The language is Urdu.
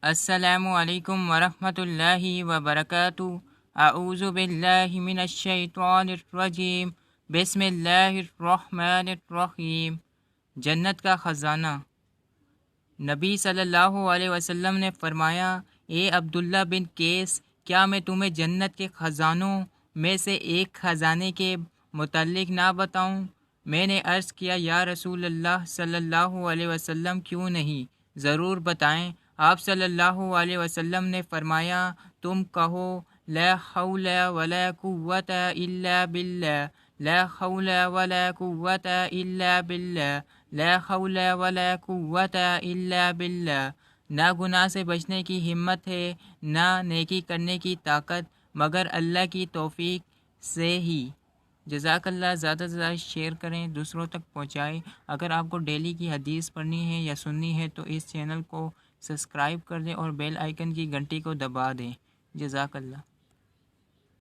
السلام علیکم ورحمۃ اللہ وبرکاتہ۔ اعوذ باللہ من الشیطان الرجیم، بسم اللہ الرحمن الرحیم۔ جنت کا خزانہ۔ نبی صلی اللہ علیہ وسلم نے فرمایا، اے عبداللہ بن قیس، کیا میں تمہیں جنت کے خزانوں میں سے ایک خزانے کے متعلق نہ بتاؤں؟ میں نے عرض کیا، یا رسول اللہ صلی اللہ علیہ وسلم، کیوں نہیں، ضرور بتائیں۔ آپ صلی اللہ علیہ وسلم نے فرمایا، تم کہو لا حول ولا قوت الا باللہ، لا حول ولا قوت الا باللہ، لا حول ولا قوت الا باللہ۔ نہ گناہ سے بچنے کی ہمت ہے، نہ نیکی کرنے کی طاقت، مگر اللہ کی توفیق سے ہی۔ جزاک اللہ۔ زیادہ سے زیادہ شیئر کریں، دوسروں تک پہنچائیں۔ اگر آپ کو ڈیلی کی حدیث پڑھنی ہے یا سننی ہے تو اس چینل کو سبسکرائب کر دیں اور بیل آئیکن کی گھنٹی کو دبا دیں۔ جزاک اللہ۔